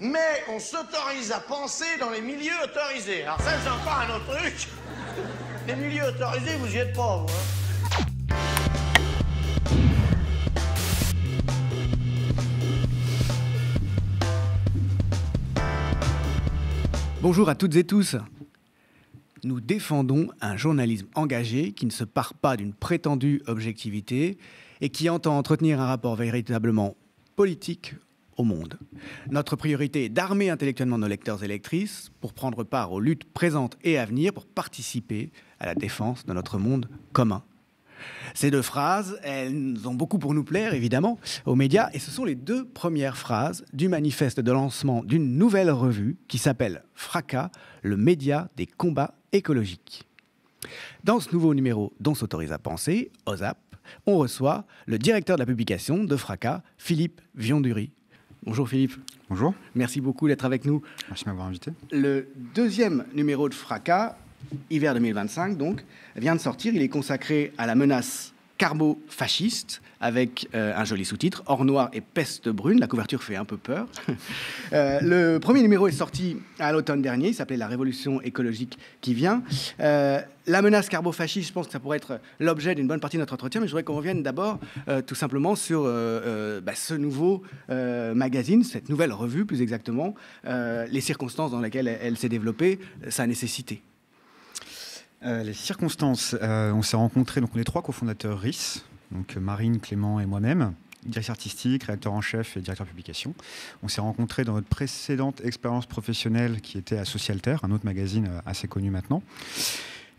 mais on s'autorise à penser dans les milieux autorisés. Alors ça, c'est encore un autre truc. Les milieux autorisés, vous y êtes pas, vous, hein. Bonjour à toutes et tous. Nous défendons un journalisme engagé qui ne se pare pas d'une prétendue objectivité et qui entend entretenir un rapport véritablement politique au monde. Notre priorité est d'armer intellectuellement nos lecteurs et lectrices pour prendre part aux luttes présentes et à venir, pour participer à la défense de notre monde commun. Ces deux phrases, elles ont beaucoup pour nous plaire, évidemment, aux médias, et ce sont les deux premières phrases du manifeste de lancement d'une nouvelle revue qui s'appelle Fracas, le média des combats écologiques. Dans ce nouveau numéro dont s'autorise à penser, OSAP, on reçoit le directeur de la publication de Fracas, Philippe Vionduri. Bonjour Philippe. Bonjour. Merci beaucoup d'être avec nous. Merci de m'avoir invité. Le deuxième numéro de Fracas, hiver 2025 donc, vient de sortir. Il est consacré à la menace carbo-fasciste avec un joli sous-titre, Or noir et peste brune. La couverture fait un peu peur. Le premier numéro est sorti à l'automne dernier. Il s'appelait La révolution écologique qui vient. La menace carbo-fasciste, je pense que ça pourrait être l'objet d'une bonne partie de notre entretien, mais je voudrais qu'on revienne d'abord tout simplement sur ce nouveau magazine, cette nouvelle revue plus exactement, les circonstances dans lesquelles elle s'est développée, sa nécessité. Les circonstances, on s'est rencontrés, donc on est trois cofondateurs RIS, donc Marine, Clément et moi-même, directeur artistique, rédacteur en chef et directeur publication. On s'est rencontrés dans notre précédente expérience professionnelle qui était à Socialter, un autre magazine assez connu maintenant.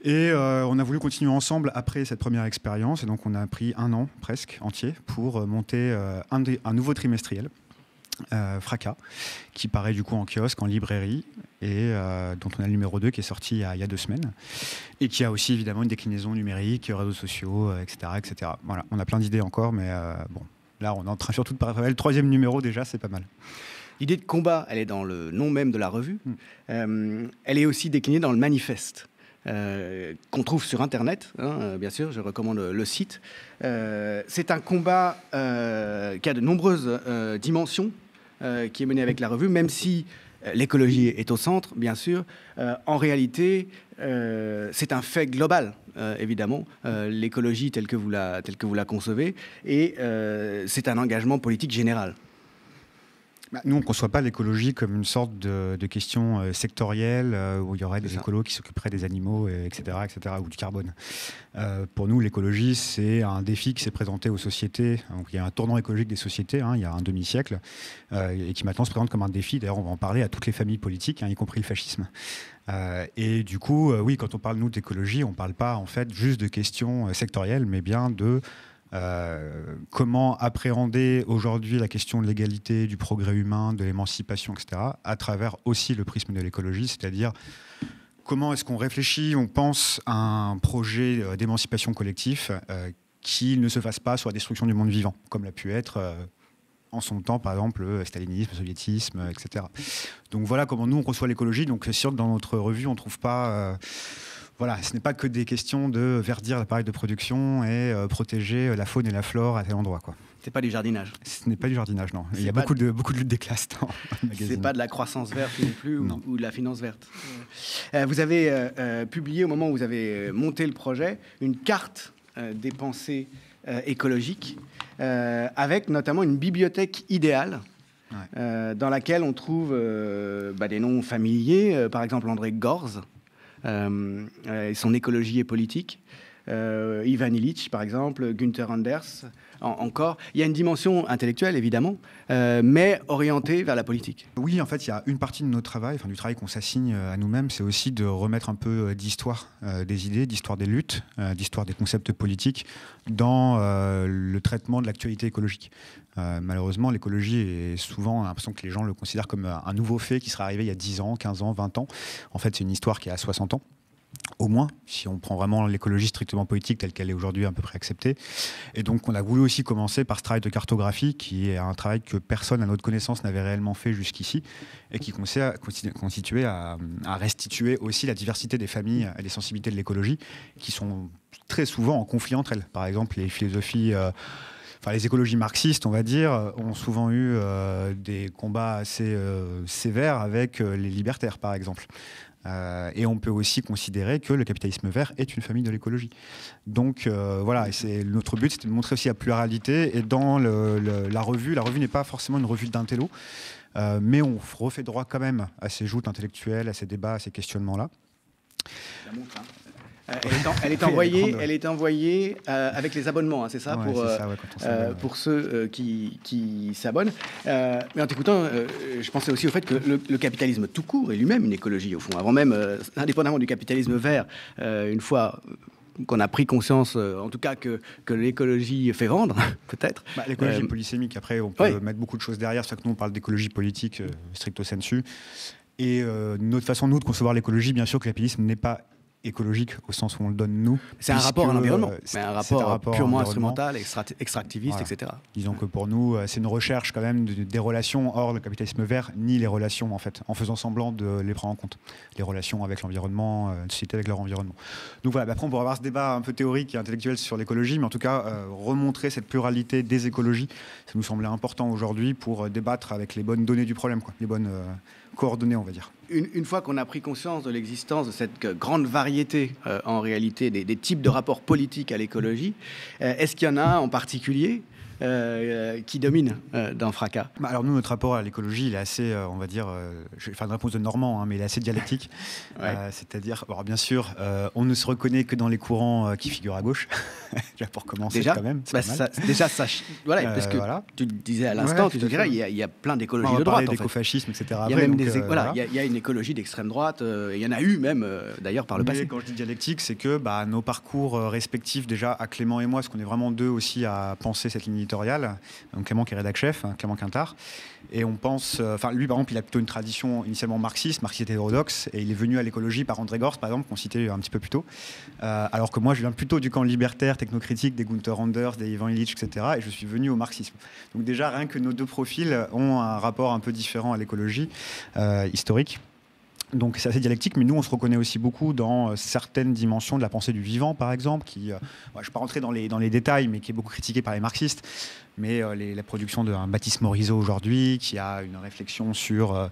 Et on a voulu continuer ensemble après cette première expérience, et donc on a pris un an presque entier pour monter un nouveau trimestriel. Fracas, qui paraît du coup en kiosque, en librairie, et dont on a le numéro 2 qui est sorti il y a 2 semaines, et qui a aussi évidemment une déclinaison numérique, réseaux sociaux, etc., etc. Voilà, on a plein d'idées encore, mais bon, là on est en train surtout de préparer le 3e numéro déjà, c'est pas mal. L'idée de combat, elle est dans le nom même de la revue. Elle est aussi déclinée dans le manifeste. Qu'on trouve sur Internet, hein, bien sûr, je recommande le site. C'est un combat qui a de nombreuses dimensions, qui est mené avec la revue, même si l'écologie est au centre, bien sûr. En réalité, c'est un fait global, évidemment, l'écologie telle que vous la concevez, et c'est un engagement politique général. Nous, on ne conçoit pas l'écologie comme une sorte de question sectorielle où il y aurait des écolos qui s'occuperaient des animaux, etc., ou du carbone. Pour nous, l'écologie, c'est un défi qui s'est présenté aux sociétés. Donc, il y a un tournant écologique des sociétés, il y a un demi-siècle, et qui maintenant se présente comme un défi. D'ailleurs, on va en parler à toutes les familles politiques, y compris le fascisme. Et du coup, oui, quand on parle, nous, d'écologie, on ne parle pas en fait juste de questions sectorielles, mais bien de... comment appréhender aujourd'hui la question de l'égalité, du progrès humain, de l'émancipation, etc., à travers aussi le prisme de l'écologie, c'est-à-dire comment est-ce qu'on réfléchit, on pense à un projet d'émancipation collectif qui ne se fasse pas sur la destruction du monde vivant, comme l'a pu être en son temps, par exemple, le stalinisme, le soviétisme, etc. Donc voilà comment nous, on conçoit l'écologie. Donc c'est sûr que dans notre revue, on ne trouve pas... Voilà, ce n'est pas que des questions de verdir l'appareil de production et protéger la faune et la flore à tel endroit, quoi. C'est pas du jardinage. Ce n'est pas du jardinage, non. Il y a beaucoup de luttes des classes dans le magazine. C'est pas de la croissance verte non plus ou de la finance verte. Vous avez publié, au moment où vous avez monté le projet, une carte des pensées écologiques avec notamment une bibliothèque idéale. Ouais. Dans laquelle on trouve des noms familiers, par exemple André Gorz, son écologie et politique, Ivan Illich par exemple, Günther Anders, encore. Il y a une dimension intellectuelle évidemment, mais orientée vers la politique. Oui, en fait, il y a une partie de notre travail, du travail qu'on s'assigne à nous-mêmes, c'est aussi de remettre un peu d'histoire des idées, d'histoire des luttes, d'histoire des concepts politiques dans le traitement de l'actualité écologique. Malheureusement, l'écologie est souvent, on a l'impression que les gens le considèrent comme un nouveau fait qui serait arrivé il y a 10 ans, 15 ans, 20 ans. En fait, c'est une histoire qui a 60 ans. Au moins, si on prend vraiment l'écologie strictement politique telle qu'elle est aujourd'hui à peu près acceptée. Et donc, on a voulu aussi commencer par ce travail de cartographie, qui est un travail que personne, à notre connaissance, n'avait réellement fait jusqu'ici, et qui constituait à restituer aussi la diversité des familles et des sensibilités de l'écologie, qui sont très souvent en conflit entre elles. Par exemple, les philosophies les écologies marxistes, on va dire, ont souvent eu des combats assez sévères avec les libertaires, par exemple. Et on peut aussi considérer que le capitalisme vert est une famille de l'écologie. Donc voilà, et notre but, c'était de montrer aussi la pluralité. Et dans la revue n'est pas forcément une revue d'intello, mais on refait droit quand même à ces joutes intellectuelles, à ces débats, à ces questionnements-là. La montre, hein. Elle est envoyée avec les abonnements, hein, c'est ça, pour ceux qui s'abonnent. Mais en t'écoutant, je pensais aussi au fait que le capitalisme tout court est lui-même une écologie, au fond. Avant même, indépendamment du capitalisme vert, une fois qu'on a pris conscience, en tout cas, que l'écologie fait vendre, peut-être. L'écologie polysémique, après, on peut mettre beaucoup de choses derrière. C'est ça que nous, on parle d'écologie politique stricto sensu. Et notre façon, nous, de concevoir l'écologie, bien sûr que le capitalisme n'est pas écologique au sens où on le donne nous. C'est un rapport à l'environnement, mais un rapport purement instrumental, extractiviste, voilà. etc. Disons que pour nous, c'est une recherche quand même des relations. Or, le capitalisme vert nie les relations, en fait, en faisant semblant de les prendre en compte. Les relations avec l'environnement, une société avec leur environnement. Donc voilà, après on pourra avoir ce débat un peu théorique et intellectuel sur l'écologie, mais en tout cas, remontrer cette pluralité des écologies, ça nous semblait important aujourd'hui pour débattre avec les bonnes données du problème, quoi, les bonnes coordonnées, on va dire. Une fois qu'on a pris conscience de l'existence de cette grande variété, en réalité, des types de rapports politiques à l'écologie, est-ce qu'il y en a un en particulier qui domine dans Fracas? Alors nous, notre rapport à l'écologie, il est assez, on va dire, je vais faire une réponse de Normand, hein, mais il est assez dialectique. C'est-à-dire, alors bien sûr, on ne se reconnaît que dans les courants qui figurent à gauche, pour commencer déjà, quand même. Voilà, parce que tu disais à l'instant, tu dirais, il y a plein d'écologies de droite. D'écofascisme, etc. Il y a même il y a une écologie d'extrême droite, il y en a eu même, d'ailleurs, par le passé. Quand je dis dialectique, c'est que nos parcours respectifs, déjà, à Clément et moi, parce qu'on est vraiment deux aussi à penser cette ligne éditoriale, donc Clément qui est rédac-chef, Clément Quintard, et on pense, lui par exemple il a plutôt une tradition initialement marxiste hétérodoxe, et il est venu à l'écologie par André Gorz par exemple, qu'on citait un petit peu plus tôt, alors que moi je viens plutôt du camp libertaire, technocritique, des Gunther Anders, des Ivan Illich, etc., et je suis venu au marxisme. Donc déjà rien que nos deux profils ont un rapport un peu différent à l'écologie historique. Donc c'est assez dialectique, mais nous on se reconnaît aussi beaucoup dans certaines dimensions de la pensée du vivant, par exemple, qui, je ne vais pas rentrer dans les détails, mais qui est beaucoup critiquée par les marxistes. Mais la production d'un Baptiste Morisot aujourd'hui, qui a une réflexion sur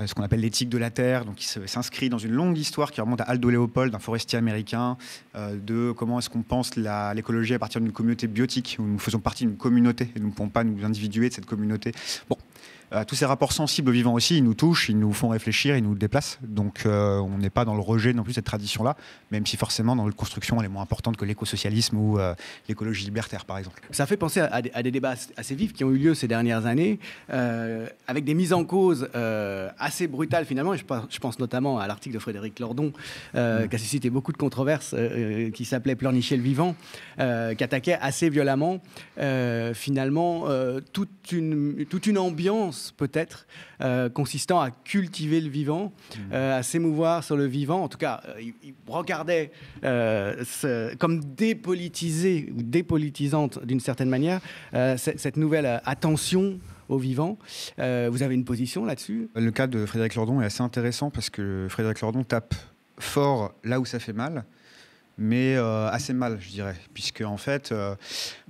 ce qu'on appelle l'éthique de la terre, donc qui s'inscrit dans une longue histoire qui remonte à Aldo Leopold, un forestier américain, de comment est-ce qu'on pense l'écologie à partir d'une communauté biotique, où nous faisons partie d'une communauté, et nous ne pouvons pas nous individuer de cette communauté. Bon. Tous ces rapports sensibles aux vivants aussi, ils nous touchent, ils nous font réfléchir, ils nous déplacent. Donc on n'est pas dans le rejet non plus de cette tradition-là, même si forcément dans notre construction elle est moins importante que l'écosocialisme ou l'écologie libertaire par exemple. Ça fait penser à des débats assez vifs qui ont eu lieu ces dernières années, avec des mises en cause assez brutales finalement. Et je pense notamment à l'article de Frédéric Lordon qui a suscité beaucoup de controverses, qui s'appelait Pleurnicher le vivant, qui attaquait assez violemment finalement toute une ambiance peut-être, consistant à cultiver le vivant, à s'émouvoir sur le vivant. En tout cas, il regardait comme dépolitisé ou dépolitisante d'une certaine manière cette nouvelle attention au vivant. Vous avez une position là-dessus? Le cas de Frédéric Lordon est assez intéressant parce que Frédéric Lordon tape fort là où ça fait mal, mais assez mal, je dirais, puisque en fait,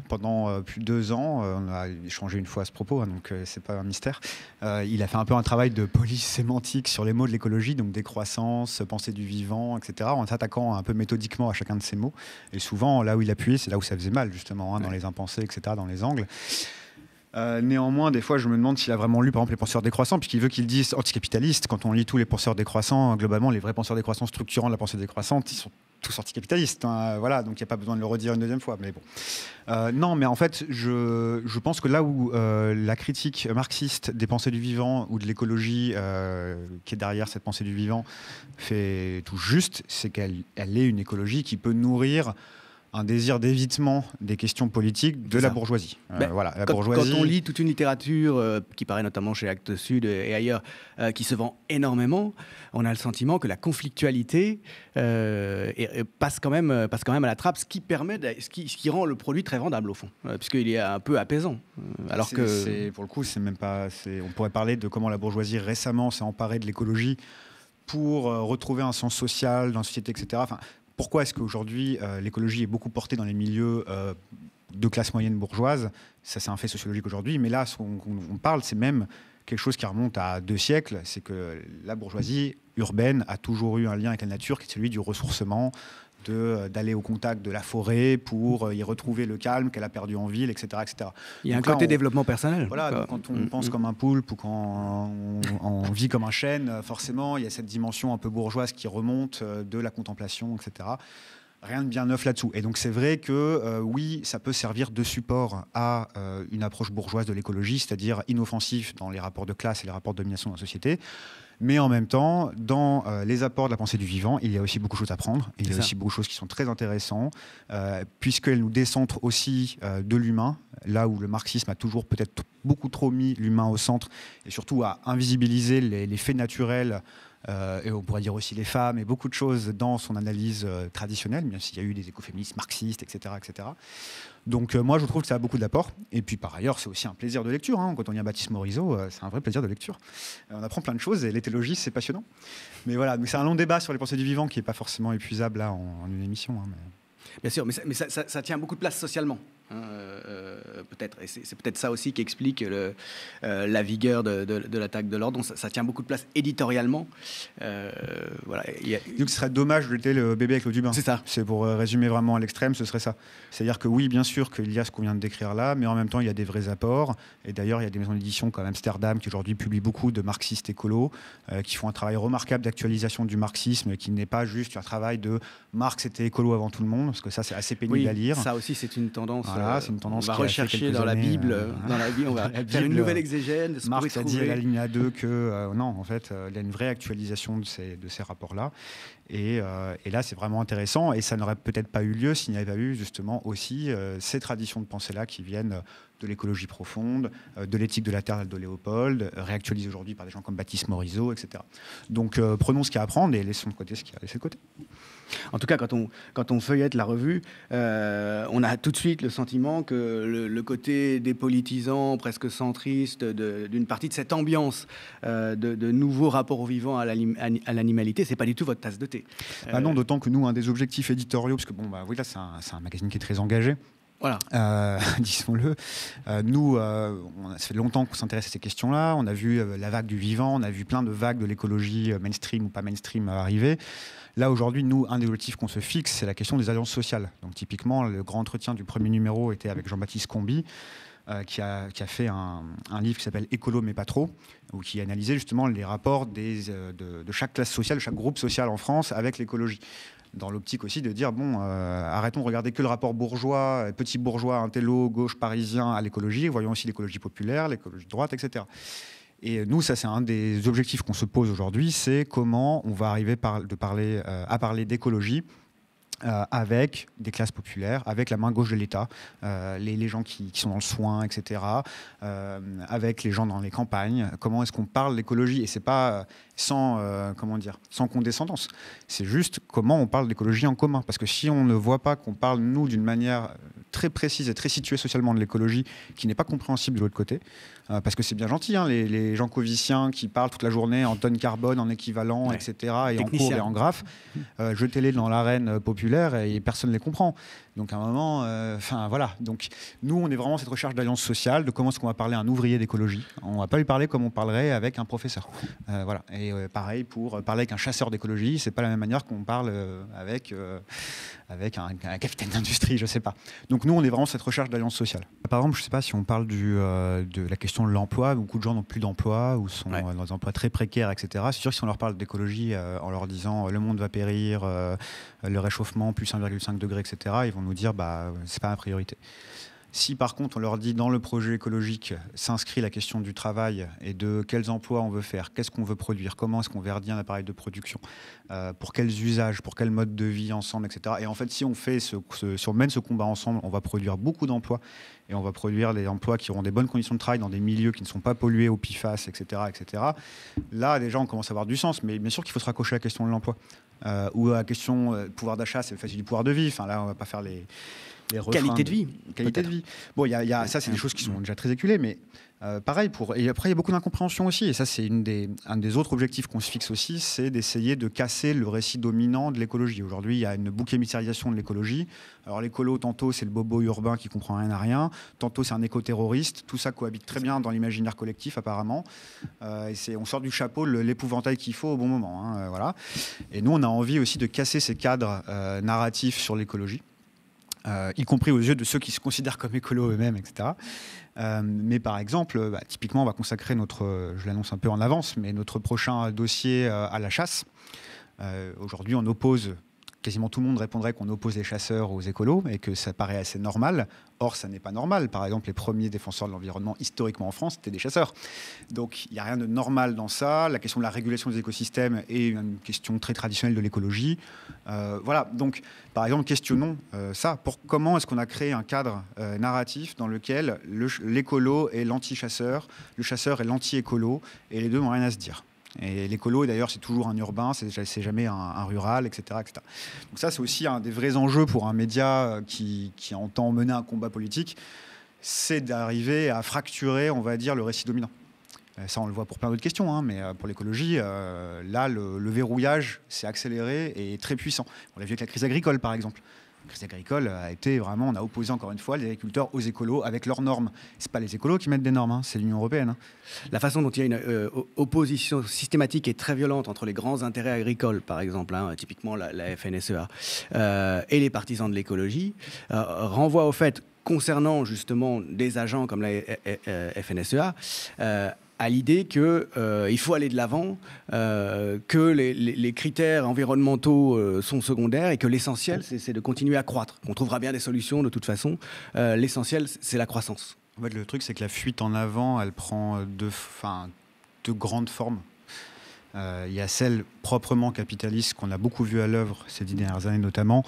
pendant plus de 2 ans, on a échangé une fois à ce propos, hein, donc c'est pas un mystère. Il a fait un peu un travail de police sémantique sur les mots de l'écologie, donc décroissance, pensée du vivant, etc., en s'attaquant un peu méthodiquement à chacun de ces mots. Et souvent, là où il appuyait, c'est là où ça faisait mal, justement, hein, dans les impensés, etc., dans les angles. Néanmoins, des fois, je me demande s'il a vraiment lu, par exemple, les penseurs décroissants, puisqu'il veut qu'ils disent anticapitalistes. Quand on lit tous les penseurs décroissants, globalement, les vrais penseurs décroissants structurants de la pensée décroissante, ils sont tous anticapitalistes. Hein, voilà, donc il n'y a pas besoin de le redire une deuxième fois. Mais bon. Non, mais en fait, je pense que là où la critique marxiste des pensées du vivant ou de l'écologie qui est derrière cette pensée du vivant fait tout juste, c'est qu'elle est une écologie qui peut nourrir un désir d'évitement des questions politiques de la bourgeoisie. Voilà, bourgeoisie. Quand on lit toute une littérature qui paraît notamment chez Actes Sud et ailleurs, qui se vend énormément, on a le sentiment que la conflictualité passe quand même à la trappe, ce qui rend le produit très vendable au fond, puisqu'il est un peu apaisant. Alors pour le coup, c'est même pas. On pourrait parler de comment la bourgeoisie récemment s'est emparée de l'écologie pour retrouver un sens social dans la société, etc. Enfin, pourquoi est-ce qu'aujourd'hui l'écologie est beaucoup portée dans les milieux de classe moyenne bourgeoise. Ça, c'est un fait sociologique aujourd'hui. Mais là, ce qu'on parle, c'est même quelque chose qui remonte à 2 siècles. C'est que la bourgeoisie urbaine a toujours eu un lien avec la nature, qui est celui du ressourcement, d'aller au contact de la forêt pour y retrouver le calme qu'elle a perdu en ville, etc. etc. Il y a donc un côté développement personnel. Voilà, donc quand on pense comme un poulpe ou quand on vit comme un chêne, forcément, il y a cette dimension un peu bourgeoise qui remonte de la contemplation, etc. Rien de bien neuf là-dessous. Et donc c'est vrai que oui, ça peut servir de support à une approche bourgeoise de l'écologie, c'est-à-dire inoffensif dans les rapports de classe et les rapports de domination dans la société. Mais en même temps, dans les apports de la pensée du vivant, il y a aussi beaucoup de choses à prendre. Il y a aussi beaucoup de choses qui sont très intéressantes, puisqu'elles nous décentrent aussi de l'humain, là où le marxisme a toujours peut-être beaucoup trop mis l'humain au centre, et surtout à invisibiliser les faits naturels, et on pourrait dire aussi les femmes, et beaucoup de choses dans son analyse traditionnelle, même s'il y a eu des écoféministes marxistes, etc. etc. Donc moi, je trouve que ça a beaucoup d'apports. Et puis par ailleurs, c'est aussi un plaisir de lecture. Quand on lit Baptiste Morisot, c'est un vrai plaisir de lecture. On apprend plein de choses et l'éthologie, c'est passionnant. Mais voilà, c'est un long débat sur les pensées du vivant qui n'est pas forcément épuisable là en une émission. Bien sûr, mais ça tient beaucoup de place socialement. Peut-être, et c'est peut-être ça aussi qui explique la vigueur de l'attaque de l'ordre. Donc ça tient beaucoup de place éditorialement. Voilà. Donc ce serait dommage de jeter le bébé avec l'eau du bain. C'est ça. C'est pour résumer vraiment à l'extrême, ce serait ça. C'est-à-dire que oui, bien sûr qu'il y a ce qu'on vient de décrire là, mais en même temps il y a des vrais apports. Et d'ailleurs il y a des maisons d'édition comme Amsterdam qui aujourd'hui publient beaucoup de marxistes écolos, qui font un travail remarquable d'actualisation du marxisme, qui n'est pas juste un travail de Marx était écolo avant tout le monde, parce que ça c'est assez pénible à lire. Ça aussi c'est une tendance. Voilà, c'est une tendance on va rechercher dans la Bible, on va faire une nouvelle exégèse. Marx a dit à la ligne A2 que non, en fait, il y a une vraie actualisation de ces rapports-là. Et là, c'est vraiment intéressant. Et ça n'aurait peut-être pas eu lieu s'il n'y avait pas eu justement aussi ces traditions de pensée-là qui viennent de l'écologie profonde, de l'éthique de la Terre de Léopold, réactualisées aujourd'hui par des gens comme Baptiste Morisot, etc. Donc prenons ce qu'il y a à apprendre et laissons de côté ce qu'il y a à laisser de côté. En tout cas, quand on feuillette la revue, on a tout de suite le sentiment que le côté dépolitisant, presque centriste, d'une partie de cette ambiance de nouveaux rapports au vivant à l'animalité, c'est pas du tout votre tasse de thé. Non, d'autant que nous, un des objectifs éditoriaux, parce que oui, là, c'est un magazine qui est très engagé. Voilà. Disons-le. Nous, ça fait longtemps qu'on s'intéresse à ces questions-là. On a vu la vague du vivant, on a vu plein de vagues de l'écologie mainstream ou pas mainstream arriver. Là, aujourd'hui, nous, un des objectifs qu'on se fixe, c'est la question des alliances sociales. Donc, typiquement, le grand entretien du premier numéro était avec Jean-Baptiste Combi, qui a fait un livre qui s'appelle « Écolo, mais pas trop », où qui analysait justement les rapports de chaque classe sociale, de chaque groupe social en France avec l'écologie. Dans l'optique aussi de dire, arrêtons de regarder que le rapport bourgeois, petit bourgeois, intello, gauche, parisien à l'écologie, voyons aussi l'écologie populaire, l'écologie de droite, etc. Et nous, ça c'est un des objectifs qu'on se pose aujourd'hui, c'est comment on va arriver à parler d'écologie avec des classes populaires, avec la main gauche de l'État, les gens qui sont dans le soin, etc., avec les gens dans les campagnes. Comment est-ce qu'on parle d'écologie? Et c'est pas sans condescendance. C'est juste comment on parle d'écologie en commun. Parce que si on ne voit pas qu'on parle, nous, d'une manière très précise et très située socialement de l'écologie, qui n'est pas compréhensible de l'autre côté, parce que c'est bien gentil, les gens coviciens qui parlent toute la journée en tonnes carbone, en équivalent, etc., et en cours et en graphe, jetez-les dans l'arène populaire et personne ne les comprend. Donc à un moment, voilà. Donc nous, on est vraiment cette recherche d'alliance sociale, de comment est-ce qu'on va parler à un ouvrier d'écologie. On ne va pas lui parler comme on parlerait avec un professeur. Voilà. Et pareil, pour parler avec un chasseur d'écologie, c'est pas la même manière qu'on parle avec un capitaine d'industrie, je sais pas. Donc nous, on est vraiment cette recherche d'alliance sociale. Par exemple, je sais pas si on parle de la question de l'emploi, beaucoup de gens n'ont plus d'emploi ou sont dans des emplois très précaires, etc. C'est sûr que si on leur parle d'écologie en leur disant le monde va périr, le réchauffement plus 1,5 degré, etc., ils vont nous dire c'est pas ma priorité. Si par contre on leur dit dans le projet écologique s'inscrit la question du travail et de quels emplois on veut faire, qu'est-ce qu'on veut produire, comment est-ce qu'on verdit un appareil de production, pour quels usages, pour quel mode de vie ensemble, etc. Et en fait, si on mène ce combat ensemble, on va produire beaucoup d'emplois et on va produire des emplois qui auront des bonnes conditions de travail dans des milieux qui ne sont pas pollués au PFAS, etc., etc. Là, déjà, on commence à avoir du sens, mais bien sûr qu'il faut se raccrocher à la question de l'emploi. Ou à la question pouvoir d'achat, c'est facile du pouvoir de vie. Enfin, là, on va pas faire les qualité de vie. Qualité de vie. Bon, ça, c'est des choses qui sont déjà très éculées, mais Pareil, et après il y a beaucoup d'incompréhension aussi, et ça c'est un des autres objectifs qu'on se fixe aussi, c'est d'essayer de casser le récit dominant de l'écologie. Aujourd'hui il y a une bouc émissarisation de l'écologie. Alors l'écolo, tantôt c'est le bobo urbain qui comprend rien à rien, tantôt c'est un éco-terroriste, tout ça cohabite très bien dans l'imaginaire collectif apparemment, et on sort du chapeau l'épouvantail qu'il faut au bon moment, hein, voilà. Et nous on a envie aussi de casser ces cadres narratifs sur l'écologie. Y compris aux yeux de ceux qui se considèrent comme écolos eux-mêmes, etc. Mais par exemple, typiquement, on va consacrer je l'annonce un peu en avance, mais notre prochain dossier à la chasse. Aujourd'hui, on oppose, quasiment tout le monde répondrait qu'on oppose les chasseurs aux écolos et que ça paraît assez normal. Or, ça n'est pas normal. Par exemple, les premiers défenseurs de l'environnement historiquement en France, c'était des chasseurs. Donc, il n'y a rien de normal dans ça. La question de la régulation des écosystèmes est une question très traditionnelle de l'écologie. Voilà. Donc, par exemple, questionnons ça. Comment est-ce qu'on a créé un cadre narratif dans lequel l'écolo est l'anti-chasseur, le chasseur est l'anti-écolo, et les deux n'ont rien à se dire. Et l'écolo, d'ailleurs, c'est toujours un urbain, c'est jamais un rural, etc., etc. Donc ça, c'est aussi un des vrais enjeux pour un média qui entend mener un combat politique, c'est d'arriver à fracturer, on va dire, le récit dominant. Ça, on le voit pour plein d'autres questions, hein, mais pour l'écologie, là, le verrouillage s'est accéléré et est très puissant. On l'a vu avec la crise agricole, par exemple. La crise agricole a été vraiment, on a opposé encore une fois les agriculteurs aux écolos avec leurs normes. C'est pas les écolos qui mettent des normes, hein, c'est l'Union européenne. Hein. La façon dont il y a une opposition systématique et très violente entre les grands intérêts agricoles, par exemple, hein, typiquement la FNSEA, et les partisans de l'écologie, renvoie au fait, concernant justement des agents comme la FNSEA, à l'idée qu'il faut aller de l'avant, que les critères environnementaux sont secondaires et que l'essentiel, c'est de continuer à croître. On trouvera bien des solutions de toute façon. L'essentiel, c'est la croissance. En fait, le truc, c'est que la fuite en avant, elle prend deux grandes formes. Il y a celle proprement capitaliste qu'on a beaucoup vue à l'œuvre ces 10 dernières années notamment,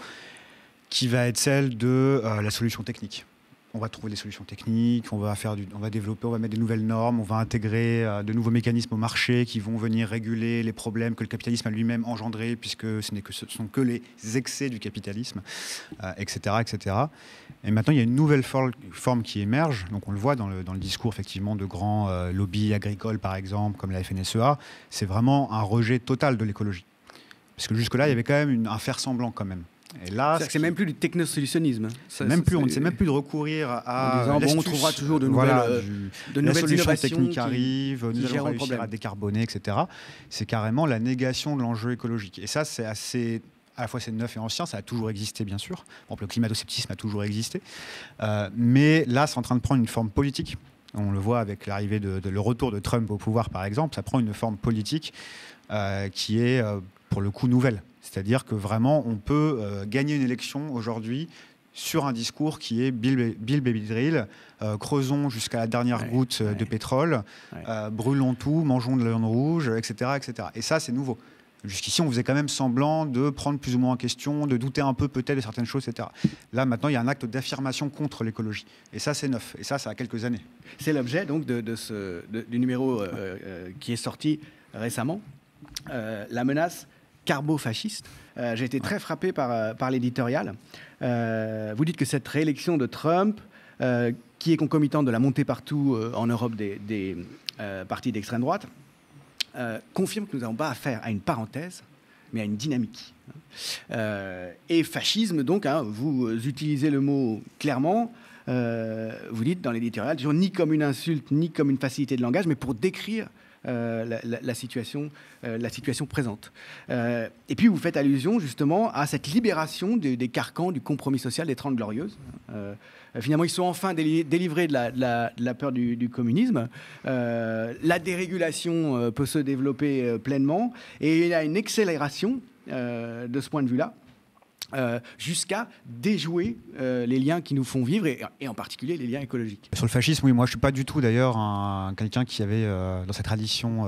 qui va être celle de la solution technique. On va trouver des solutions techniques, on va développer, on va mettre des nouvelles normes, on va intégrer de nouveaux mécanismes au marché qui vont venir réguler les problèmes que le capitalisme a lui-même engendrés, puisque ce sont que les excès du capitalisme, etc., etc. Et maintenant, il y a une nouvelle forme qui émerge. Donc, on le voit dans le discours effectivement de grands lobbies agricoles, par exemple, comme la FNSEA. C'est vraiment un rejet total de l'écologie. Parce que jusque-là, il y avait quand même un faire-semblant quand même. Et là, c'est même plus du technosolutionnisme. On ne sait même plus de recourir à on trouvera toujours de nouvelles, solutions techniques qui arrivent, nous allons réussir à décarboner, etc. C'est carrément la négation de l'enjeu écologique. Et ça, c'est assez... À la fois, c'est neuf et ancien, ça a toujours existé, bien sûr. Par exemple, le climato-scepticisme a toujours existé. Mais là, c'est en train de prendre une forme politique. On le voit avec l'arrivée le retour de Trump au pouvoir, par exemple. Ça prend une forme politique qui est, pour le coup, nouvelle. C'est-à-dire que vraiment, on peut gagner une élection aujourd'hui sur un discours qui est Bill Baby Drill, creusons jusqu'à la dernière goutte de pétrole, brûlons tout, mangeons de la viande rouge, etc., etc. Et ça, c'est nouveau. Jusqu'ici, on faisait quand même semblant de prendre plus ou moins en question, de douter un peu peut-être de certaines choses, etc. Là, maintenant, il y a un acte d'affirmation contre l'écologie. Et ça, c'est neuf. Et ça a quelques années. C'est l'objet donc du numéro qui est sorti récemment, la menace carbo-fasciste. J'ai été très frappé par l'éditorial. Vous dites que cette réélection de Trump, qui est concomitante de la montée partout en Europe des partis d'extrême droite, confirme que nous n'avons pas affaire à une parenthèse, mais à une dynamique. Et fascisme, donc, hein, vous utilisez le mot clairement, vous dites dans l'éditorial, toujours ni comme une insulte, ni comme une facilité de langage, mais pour décrire la situation présente. Et puis vous faites allusion justement à cette libération des carcans du compromis social des 30 Glorieuses. Finalement, ils sont enfin délivrés de la peur du communisme. La dérégulation peut se développer pleinement et il y a une accélération de ce point de vue-là. Jusqu'à déjouer les liens qui nous font vivre et en particulier les liens écologiques. Sur le fascisme, oui, moi je ne suis pas du tout d'ailleurs quelqu'un qui avait dans sa tradition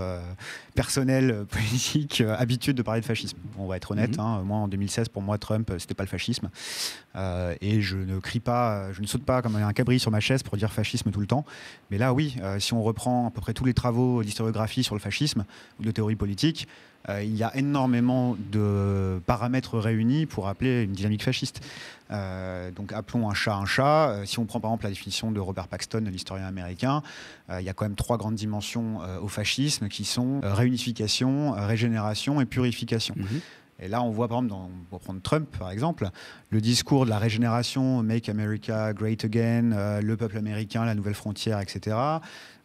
personnelle, politique, habitude de parler de fascisme. On va être honnête, moi en 2016, pour moi Trump, c'était pas le fascisme. Et je ne crie pas, je ne saute pas comme un cabri sur ma chaise pour dire fascisme tout le temps. Mais là, oui, si on reprend à peu près tous les travaux d'historiographie sur le fascisme ou de théorie politique, il y a énormément de paramètres réunis pour appeler une dynamique fasciste. Donc appelons un chat un chat. Si on prend par exemple la définition de Robert Paxton, l'historien américain, il y a quand même 3 grandes dimensions au fascisme qui sont réunification, régénération et purification. Et là, on voit, par exemple, on va prendre Trump, par exemple, le discours de la régénération, Make America Great Again, le peuple américain, la nouvelle frontière, etc.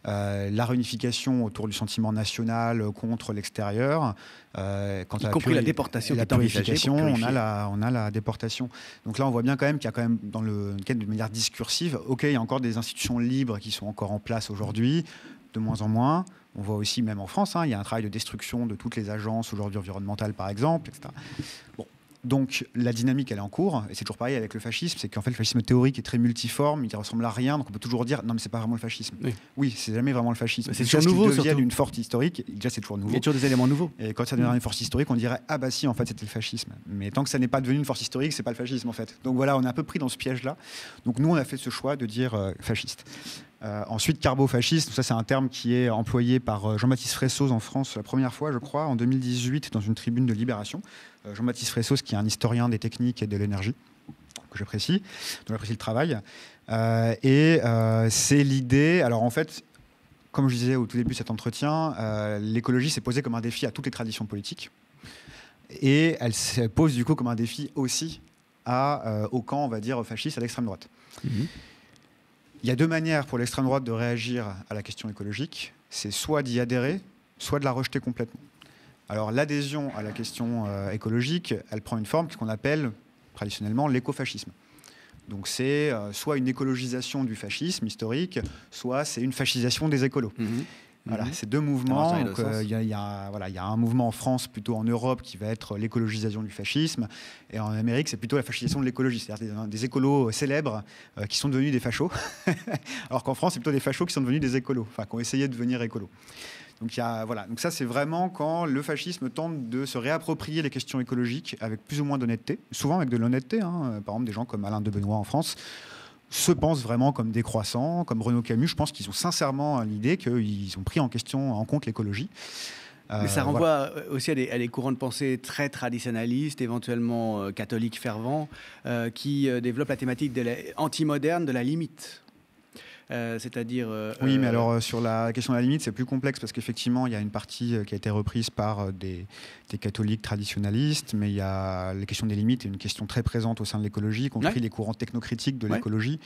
La réunification autour du sentiment national contre l'extérieur. Y compris la déportation et la purification, on a la déportation. Donc là, on voit bien quand même qu'il y a quand même, dans le cadre de manière discursive, OK, il y a encore des institutions libres qui sont encore en place aujourd'hui, de moins en moins. On voit aussi, même en France, il y a un travail de destruction de toutes les agences aujourd'hui environnementales, par exemple, etc. Bon. Donc la dynamique, elle est en cours. Et c'est toujours pareil avec le fascisme, c'est qu'en fait, le fascisme théorique est très multiforme, il ne ressemble à rien. Donc on peut toujours dire, non, mais c'est pas vraiment le fascisme. Oui, c'est jamais vraiment le fascisme. C'est toujours nouveau, surtout. Une force historique, déjà, c'est toujours nouveau. Il y a toujours des éléments nouveaux. Et quand ça devient une force historique, on dirait, ah bah si, en fait, c'était le fascisme. Mais tant que ça n'est pas devenu une force historique, c'est pas le fascisme, en fait. Donc voilà, on est un peu pris dans ce piège-là. Donc nous, on a fait ce choix de dire fasciste. Ensuite, carbo-fasciste, ça c'est un terme qui est employé par Jean-Baptiste Fressoz en France la première fois, je crois, en 2018, dans une tribune de Libération. Jean-Baptiste Fressoz, qui est un historien des techniques et de l'énergie, que j'apprécie, dont j'apprécie le travail. C'est l'idée, alors en fait, comme je disais au tout début de cet entretien, l'écologie s'est posée comme un défi à toutes les traditions politiques. Et elle se pose du coup comme un défi aussi au camp, on va dire, fasciste, à l'extrême droite. Il y a 2 manières pour l'extrême droite de réagir à la question écologique. C'est soit d'y adhérer, soit de la rejeter complètement. Alors l'adhésion à la question écologique, elle prend une forme qu'on appelle traditionnellement l'écofascisme. Donc c'est soit une écologisation du fascisme historique, soit c'est une fascisation des écolos. Voilà, ces 2 mouvements. Il y a un mouvement en France, plutôt en Europe, qui va être l'écologisation du fascisme. Et en Amérique, c'est plutôt la fascisation de l'écologie. C'est-à-dire des écolos célèbres qui sont devenus des fachos. Alors qu'en France, c'est plutôt des fachos qui sont devenus des écolos, qui ont essayé de devenir écolos. Donc, Donc ça, c'est vraiment quand le fascisme tente de se réapproprier les questions écologiques avec plus ou moins d'honnêteté, souvent avec de l'honnêteté. Par exemple, des gens comme Alain de Benoît en France se pensent vraiment comme décroissants, comme Renaud Camus. Je pense qu'ils ont sincèrement l'idée qu'ils ont pris en compte l'écologie. Mais ça renvoie aussi à des courants de pensée très traditionnalistes, éventuellement catholiques fervents, qui développent la thématique anti-moderne de la limite. C'est-à-dire... oui, mais alors sur la question de la limite, c'est plus complexe parce qu'effectivement, il y a une partie qui a été reprise par des catholiques traditionnalistes, mais il y a la question des limites est une question très présente au sein de l'écologie, y compris les courants technocritiques de l'écologie.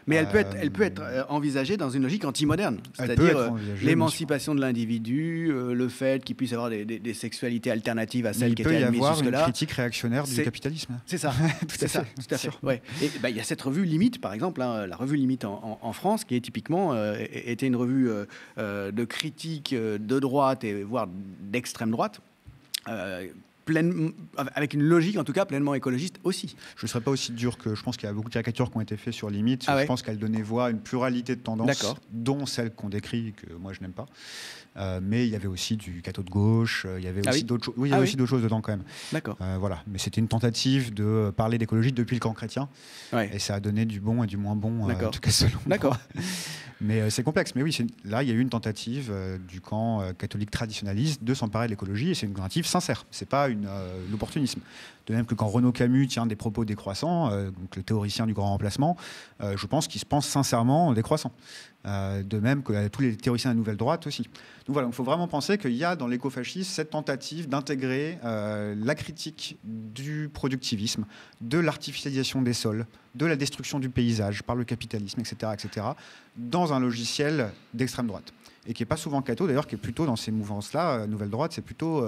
Mais elle peut être envisagée dans une logique anti-moderne, c'est-à-dire l'émancipation de l'individu, le fait qu'il puisse avoir des sexualités alternatives à celles qui étaient admises jusque-là. Il peut y avoir une critique réactionnaire du capitalisme. C'est ça, tout à fait. Ouais. Et il y a cette revue Limite, par exemple, la revue Limite en France, qui est typiquement était une revue de critique de droite et voire d'extrême droite. Avec une logique en tout cas pleinement écologiste aussi. Je ne serais pas aussi dur que je pense qu'il y a beaucoup de caricatures qui ont été faites sur Limite. Je pense qu'elle donnait voix à une pluralité de tendances, dont celles qu'on décrit que moi je n'aime pas. Mais il y avait aussi du catho de gauche, il y avait aussi d'autres choses. Oui, il y avait aussi d'autres choses dedans quand même. D'accord. Voilà, mais c'était une tentative de parler d'écologie depuis le camp chrétien, et ça a donné du bon et du moins bon, en tout cas selon moi. Mais c'est complexe. Mais oui, là il y a eu une tentative du camp catholique traditionnaliste de s'emparer de l'écologie, et c'est une tentative sincère. C'est pas l'opportunisme. De même que quand Renaud Camus tient des propos décroissants, donc le théoricien du grand remplacement, je pense qu'il se pense sincèrement décroissant. De même que tous les théoriciens de la nouvelle droite aussi. Donc voilà, il faut vraiment penser qu'il y a dans l'écofascisme cette tentative d'intégrer la critique du productivisme, de l'artificialisation des sols, de la destruction du paysage par le capitalisme, etc., dans un logiciel d'extrême droite. Et qui n'est pas souvent catho, d'ailleurs, qui est plutôt dans ces mouvances-là, nouvelle droite, c'est plutôt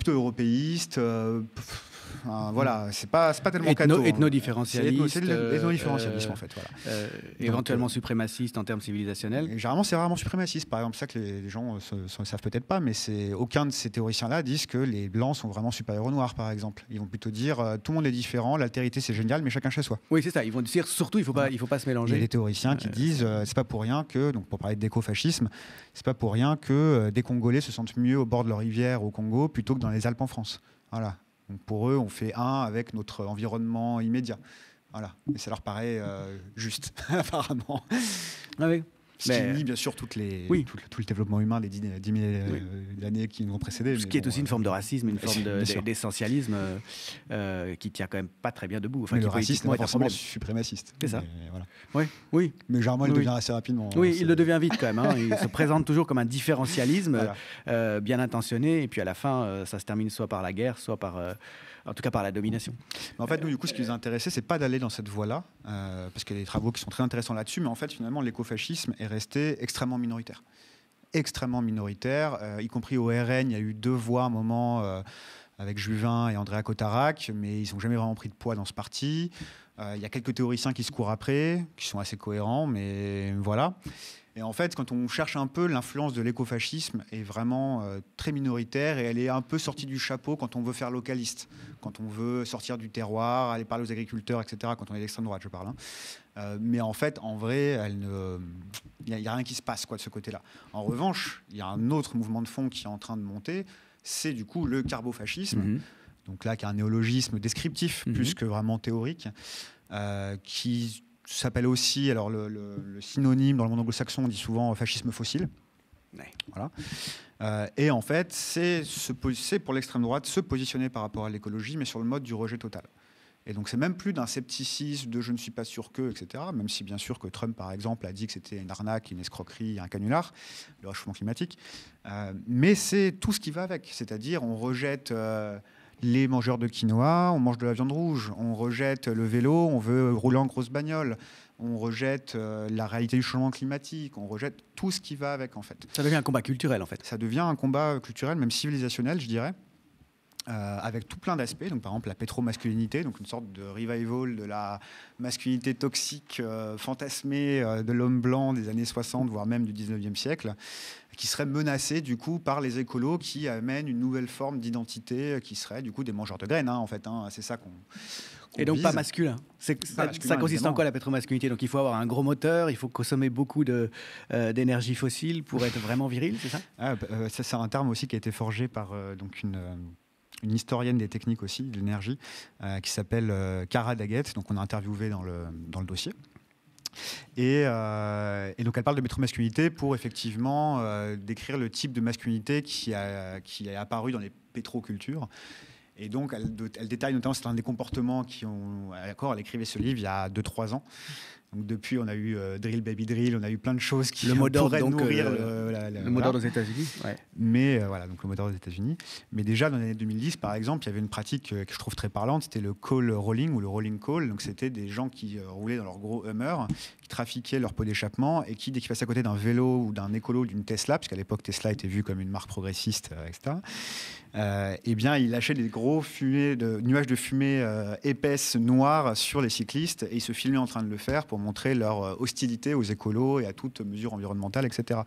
européiste. Voilà, c'est pas tellement catho. Ethnodifférentialiste. C'est l'ethnodifférentialisme en fait. Voilà. Éventuellement suprémaciste en termes civilisationnels. Et généralement, c'est rarement suprémaciste. Par exemple, ça que les gens ne savent peut-être pas, mais aucun de ces théoriciens-là disent que les blancs sont vraiment supérieurs aux noirs, par exemple. Ils vont plutôt dire tout le monde est différent, l'altérité c'est génial, mais chacun chez soi. Oui, c'est ça. Ils vont dire surtout il faut pas se mélanger. Il y a des théoriciens qui disent c'est pas pour rien que, donc pour parler d'écofascisme, c'est pas pour rien que des Congolais se sentent mieux au bord de leur rivière au Congo plutôt que dans les Alpes en France. Voilà. Donc pour eux, on fait un avec notre environnement immédiat. Voilà. Et ça leur paraît juste, apparemment. Ah oui. Ce qui nie bien sûr tout le développement humain des 10 000 années qui nous ont précédés. Ce qui est aussi une forme de racisme, une forme sûr. d'essentialisme qui tient quand même pas très bien debout. Enfin, mais le racisme est forcément problème. suprémaciste. C'est ça. Voilà. Oui. Mais généralement, il devient assez rapidement. Oui, il le devient vite quand même. Hein. Il se présente toujours comme un différentialisme bien intentionné. Et puis à la fin, ça se termine soit par la guerre, soit en tout cas par la domination. Mais en fait, nous, du coup, ce qui nous intéressait, c'est pas d'aller dans cette voie-là, parce qu'il y a des travaux qui sont très intéressants là-dessus, mais en fait, finalement, l'écofascisme est resté extrêmement minoritaire. Extrêmement minoritaire, y compris au RN, il y a eu 2 voix à un moment avec Juvin et Andrea Cotarac, mais ils n'ont jamais vraiment pris de poids dans ce parti. Il y a quelques théoriciens qui se courent après, qui sont assez cohérents, mais voilà. Et en fait, quand on cherche un peu, l'influence de l'écofascisme est vraiment très minoritaire et elle est un peu sortie du chapeau quand on veut faire localiste, quand on veut sortir du terroir, aller parler aux agriculteurs, etc., quand on est d'extrême droite, je parle. Mais en fait, en vrai, il n'y a rien qui se passe de ce côté-là. En revanche, il y a un autre mouvement de fond qui est en train de monter, c'est du coup le carbofascisme, donc là, qui est un néologisme descriptif plus que vraiment théorique, qui s'appelle aussi, alors le synonyme dans le monde anglo-saxon, on dit souvent fascisme fossile. Ouais. Voilà. Et en fait, c'est pour l'extrême droite se positionner par rapport à l'écologie, mais sur le mode du rejet total. Et donc, c'est même plus d'un scepticisme de je ne suis pas sûr que, etc. Même si, bien sûr, que Trump, par exemple, a dit que c'était une arnaque, une escroquerie, un canular, le réchauffement climatique. Mais c'est tout ce qui va avec. C'est-à-dire, on rejette les mangeurs de quinoa, on mange de la viande rouge, on rejette le vélo, on veut rouler en grosse bagnole, on rejette la réalité du changement climatique, on rejette tout ce qui va avec, en fait. Ça devient un combat culturel, en fait. Ça devient un combat culturel, même civilisationnel, je dirais, avec tout plein d'aspects. Donc, par exemple, la pétromasculinité, donc une sorte de revival de la masculinité toxique, fantasmée de l'homme blanc des années 60, voire même du 19e siècle, qui serait menacée du coup par les écolos qui amènent une nouvelle forme d'identité qui serait du coup des mangeurs de graines, en fait. C'est ça qu'on et donc vise. Pas masculin. Ça consiste en quoi la pétromasculinité? Donc il faut avoir un gros moteur, il faut consommer beaucoup d'énergie fossile pour être vraiment viril, c'est ça? Ça, c'est un terme aussi qui a été forgé par donc une historienne des techniques aussi, de l'énergie, qui s'appelle Cara Daggett, donc on a interviewé dans le dossier. Et donc elle parle de pétromasculinité pour effectivement décrire le type de masculinité qui est apparu dans les pétrocultures. Et donc elle détaille notamment certains des comportements qui ont... Elle écrivait ce livre il y a 2-3 ans. Donc depuis, on a eu Drill Baby Drill, on a eu plein de choses qui pourraient nourrir le mot d'ordre aux États-Unis. Ouais. Mais voilà, donc le mot d'ordre aux États-Unis. Mais déjà dans les années 2010, par exemple, il y avait une pratique que je trouve très parlante, c'était le call rolling ou le rolling call. Donc c'était des gens qui roulaient dans leur gros Hummer, qui trafiquaient leur pot d'échappement et qui, dès qu'ils passaient à côté d'un vélo ou d'un écolo ou d'une Tesla, parce qu'à l'époque Tesla était vue comme une marque progressiste, etc. Eh bien, ils lâchaient des gros nuages de fumée épaisse, noire sur les cyclistes et ils se filmaient en train de le faire pour montrer leur hostilité aux écolos et à toute mesure environnementale, etc.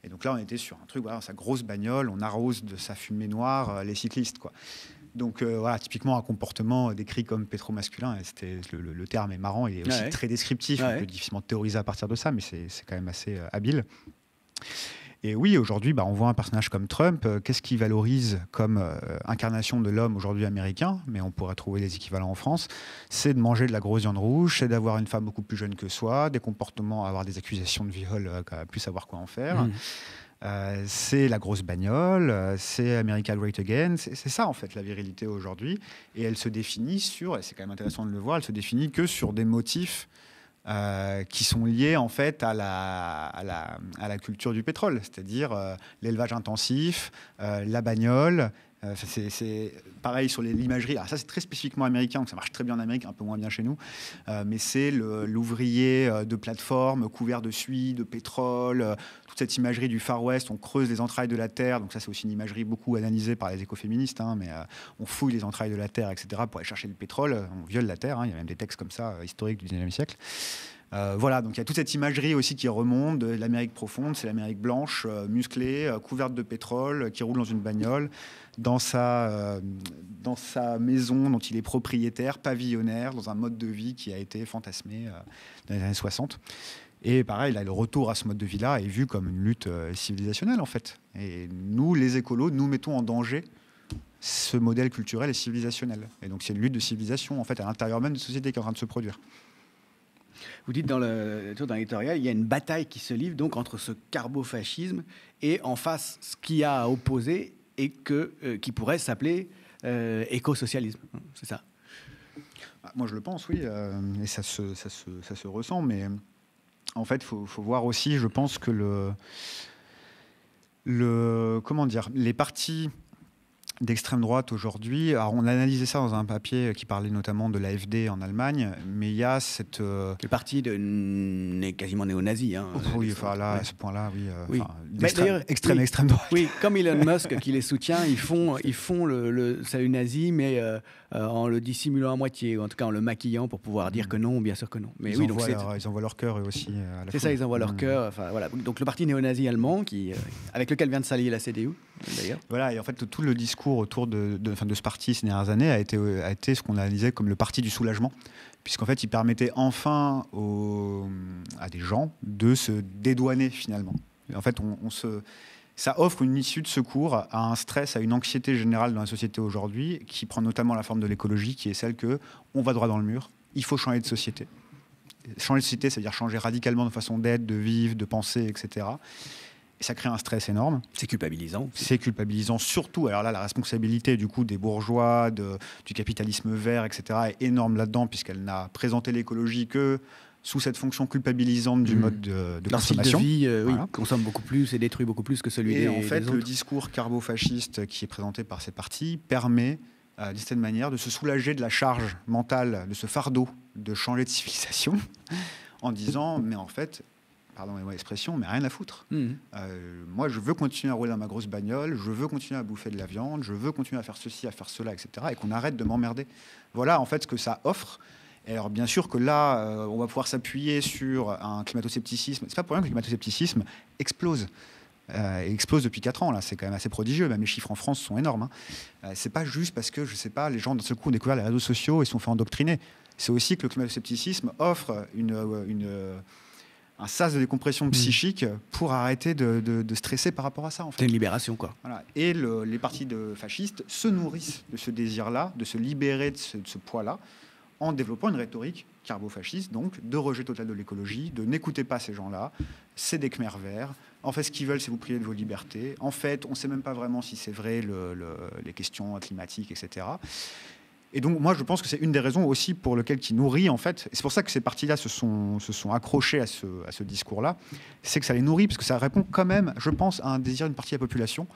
Et donc là, on était sur un truc, voilà, sa grosse bagnole, on arrose de sa fumée noire les cyclistes, quoi. Donc voilà, typiquement un comportement décrit comme pétromasculin. Le terme est marrant, il est aussi très descriptif, on peut difficilement théoriser à partir de ça, mais c'est quand même assez habile. Et oui, aujourd'hui, on voit un personnage comme Trump. Qu'est-ce qu'il valorise comme incarnation de l'homme aujourd'hui américain? Mais on pourrait trouver des équivalents en France. C'est de manger de la grosse viande rouge, c'est d'avoir une femme beaucoup plus jeune que soi, des comportements, avoir des accusations de viol, plus savoir quoi en faire. C'est la grosse bagnole, c'est America Great Again. C'est ça, en fait, la virilité aujourd'hui. Et elle se définit sur, et c'est quand même intéressant de le voir, elle se définit que sur des motifs qui sont liés en fait à la culture du pétrole, c'est-à-dire l'élevage intensif, la bagnole. C'est pareil sur l'imagerie. Alors ça, c'est très spécifiquement américain, donc ça marche très bien en Amérique, un peu moins bien chez nous. Mais c'est l'ouvrier de plateforme couvert de suie, de pétrole, toute cette imagerie du Far West. On creuse les entrailles de la Terre. Donc ça, c'est aussi une imagerie beaucoup analysée par les écoféministes. Mais on fouille les entrailles de la Terre, etc. pour aller chercher le pétrole. On viole la Terre. Il y a même des textes comme ça, historiques du 19e siècle. Voilà, donc il y a toute cette imagerie aussi qui remonte de l'Amérique profonde. C'est l'Amérique blanche, musclée, couverte de pétrole, qui roule dans une bagnole, dans sa maison dont il est propriétaire, pavillonnaire, dans un mode de vie qui a été fantasmé dans les années 60. Et pareil, là, le retour à ce mode de vie-là est vu comme une lutte civilisationnelle, en fait. Et nous, les écolos, nous mettons en danger ce modèle culturel et civilisationnel. Et donc c'est une lutte de civilisation, en fait, à l'intérieur même de la société qui est en train de se produire. Vous dites toujours dans l'éditorial, il y a une bataille qui se livre donc entre ce carbofascisme et en face ce qu'il y a à opposer et qui pourrait s'appeler écosocialisme. C'est ça? Moi, je le pense, oui, et ça se ressent, mais en fait, il faut voir aussi, je pense que comment dire, les partis d'extrême droite aujourd'hui, alors on a analysé ça dans un papier qui parlait notamment de l'AfD en Allemagne, mais il y a cette... Le parti quasiment néo-nazi. Hein, oui, enfin là, à ce point-là, oui. Oui. Extrême droite. Oui, comme Elon Musk qui les soutient, ils font le salut nazi, mais en le dissimulant à moitié, ou en tout cas en le maquillant pour pouvoir dire que non, bien sûr que non. Mais ils envoient leur cœur eux aussi. C'est ça, ils envoient leur cœur. Enfin, voilà. Donc le parti néo-nazi allemand, avec lequel vient de s'allier la CDU, d'ailleurs. Voilà, et en fait, tout le discours autour de ce parti ces dernières années a été ce qu'on analysait comme le parti du soulagement, puisqu'en fait, il permettait enfin à des gens de se dédouaner finalement. Et en fait, ça offre une issue de secours à un stress, à une anxiété générale dans la société aujourd'hui, qui prend notamment la forme de l'écologie, qui est celle que on va droit dans le mur, il faut changer de société. Changer de société, c'est-à-dire changer radicalement de façon d'être, de vivre, de penser, etc. Et ça crée un stress énorme. C'est culpabilisant. C'est culpabilisant, surtout. Alors là, la responsabilité du coup des bourgeois, du capitalisme vert, etc. est énorme là-dedans, puisqu'elle n'a présenté l'écologie que sous cette fonction culpabilisante du mode de consommation. Leur style de vie, voilà. Consomme beaucoup plus et détruit beaucoup plus que celui des autres. Et en fait, le discours carbo-fasciste qui est présenté par ces partis permet, d'une certaine manière, de se soulager de la charge mentale, de ce fardeau de changer de civilisation, en disant, mais en fait... pardon l'expression, mais rien à foutre. Moi, je veux continuer à rouler dans ma grosse bagnole, je veux continuer à bouffer de la viande, je veux continuer à faire ceci, à faire cela, etc. Et qu'on arrête de m'emmerder. Voilà, en fait, ce que ça offre. Et alors, bien sûr que là, on va pouvoir s'appuyer sur un climato-scepticisme. C'est pas pour rien que le climato-scepticisme explose. Explose depuis 4 ans, là, c'est quand même assez prodigieux. Même les chiffres en France sont énormes. C'est pas juste parce que, je sais pas, les gens, d'un seul coup, ont découvert les réseaux sociaux et se sont fait endoctriner. C'est aussi que le climato-scepticisme offre un sas de décompression psychique pour arrêter de stresser par rapport à ça. En fait. C'est une libération, quoi. Voilà. Et les partis fascistes se nourrissent de ce désir-là, de se libérer de ce poids-là, en développant une rhétorique carbo-fasciste, donc de rejet total de l'écologie, de n'écoutez pas ces gens-là, c'est des Khmers verts. En fait, ce qu'ils veulent, c'est vous priver de vos libertés. En fait, on ne sait même pas vraiment si c'est vrai les questions climatiques, etc. Et donc, moi, je pense que c'est une des raisons aussi pour lesquelles qui nourrit, en fait. Et c'est pour ça que ces partis-là se sont accrochés à ce discours-là. C'est que ça les nourrit, parce que ça répond quand même, je pense, à un désir d'une partie de la population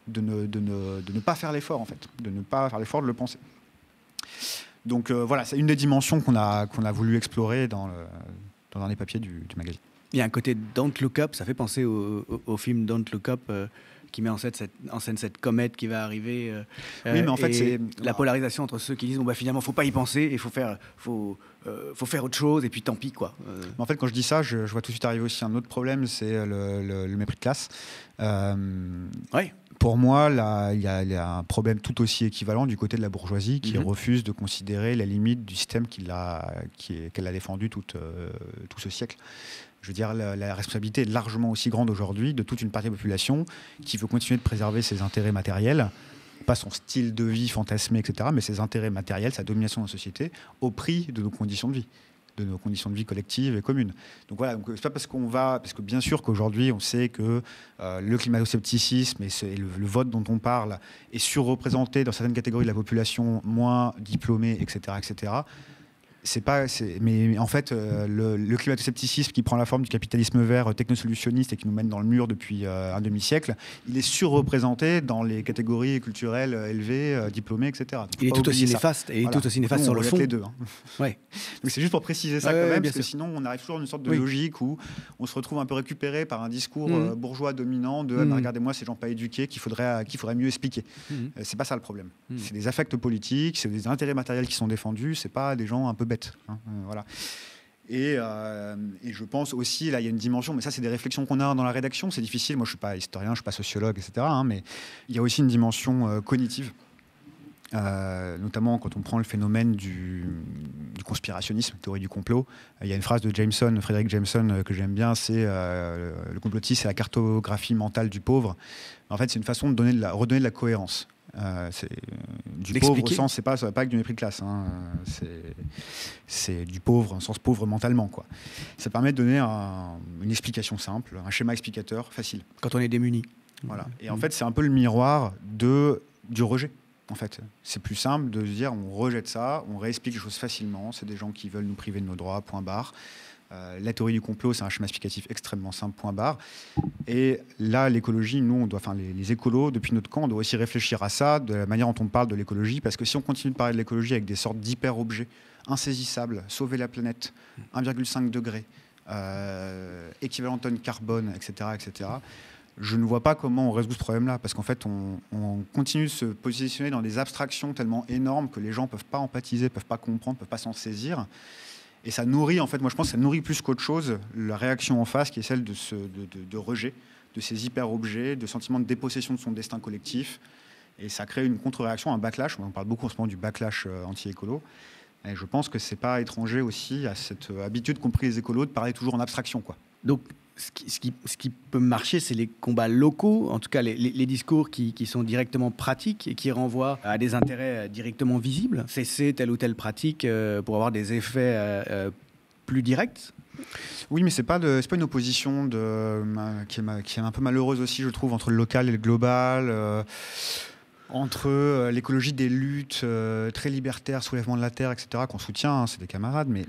de ne pas faire l'effort, en fait. De ne pas faire l'effort de le penser. Donc, voilà, c'est une des dimensions qu'on a voulu explorer dans les papiers du magazine. Il y a un côté Don't Look Up, ça fait penser au film Don't Look Up, qui met en scène cette comète qui va arriver. Oui, mais en fait, c'est la polarisation entre ceux qui disent finalement, faut pas y penser, il faut faire autre chose, et puis tant pis, quoi. En fait, quand je dis ça, je vois tout de suite arriver aussi un autre problème, c'est le mépris de classe. Oui. Pour moi, il y a un problème tout aussi équivalent du côté de la bourgeoisie qui refuse de considérer la limite du système qu'elle a défendu tout ce siècle. Je veux dire, la responsabilité est largement aussi grande aujourd'hui de toute une partie de la population qui veut continuer de préserver ses intérêts matériels, pas son style de vie fantasmé, etc., mais ses intérêts matériels, sa domination dans la société, au prix de nos conditions de vie, de nos conditions de vie collectives et communes. Donc voilà, c'est pas parce que bien sûr qu'aujourd'hui on sait que le climato-scepticisme et le vote dont on parle est surreprésenté dans certaines catégories de la population moins diplômée, etc., etc. Mais en fait, le climato-scepticisme qui prend la forme du capitalisme vert technosolutionniste et qui nous mène dans le mur depuis un demi-siècle, il est surreprésenté dans les catégories culturelles élevées, diplômées, etc. Il est tout aussi néfaste, sur le fond. Les deux, hein. Ouais. Donc c'est juste pour préciser ça quand même, parce que sinon on arrive toujours à une sorte de logique où on se retrouve un peu récupéré par un discours bourgeois dominant de regardez-moi ces gens pas éduqués qu'il faudrait mieux expliquer. C'est pas ça le problème. C'est des affects politiques, c'est des intérêts matériels qui sont défendus, c'est pas des gens un peu bêtes. Voilà. Et je pense aussi, là, il y a une dimension, mais ça, c'est des réflexions qu'on a dans la rédaction. C'est difficile. Moi, je ne suis pas historien, je ne suis pas sociologue, etc. Mais il y a aussi une dimension cognitive, notamment quand on prend le phénomène du conspirationnisme, théorie du complot. Il y a une phrase de Frédéric Jameson, que j'aime bien, c'est le complotisme, c'est la cartographie mentale du pauvre. En fait, c'est une façon de redonner de la cohérence. Du pauvre au sens, ça va pas avec du mépris de classe. Hein. C'est du pauvre, en sens pauvre mentalement, quoi. Ça permet de donner une explication simple, un schéma explicateur facile. Quand on est démuni. Voilà. Et en fait, c'est un peu le miroir du rejet. En fait, c'est plus simple de se dire on rejette ça, on réexplique les choses facilement. C'est des gens qui veulent nous priver de nos droits, point barre. La théorie du complot, c'est un schéma explicatif extrêmement simple, point barre. Et là, l'écologie, nous, les écolos, depuis notre camp, on doit aussi réfléchir à ça, de la manière dont on parle de l'écologie, parce que si on continue de parler de l'écologie avec des sortes d'hyper-objets insaisissables, sauver la planète, 1,5 degré, équivalent tonne carbone, etc., je ne vois pas comment on résout ce problème-là, parce qu'en fait, on continue de se positionner dans des abstractions tellement énormes que les gens ne peuvent pas empathiser, ne peuvent pas comprendre, ne peuvent pas s'en saisir. Et ça nourrit, en fait, moi je pense que ça nourrit plus qu'autre chose la réaction en face, qui est celle de rejet, de ces hyper-objets, de sentiment de dépossession de son destin collectif. Et ça crée une contre-réaction, un backlash. On parle beaucoup en ce moment du backlash anti-écolo. Et je pense que c'est pas étranger aussi à cette habitude qu'ont pris les écolos de parler toujours en abstraction, quoi. Donc, ce qui peut marcher, c'est les combats locaux, en tout cas les discours qui sont directement pratiques et qui renvoient à des intérêts directement visibles. Cesser telle ou telle pratique pour avoir des effets plus directs. Oui, mais c'est pas une opposition qui est un peu malheureuse aussi, je trouve, entre le local et le global. Entre l'écologie des luttes très libertaires, soulèvement de la terre, etc., qu'on soutient, hein, c'est des camarades, mais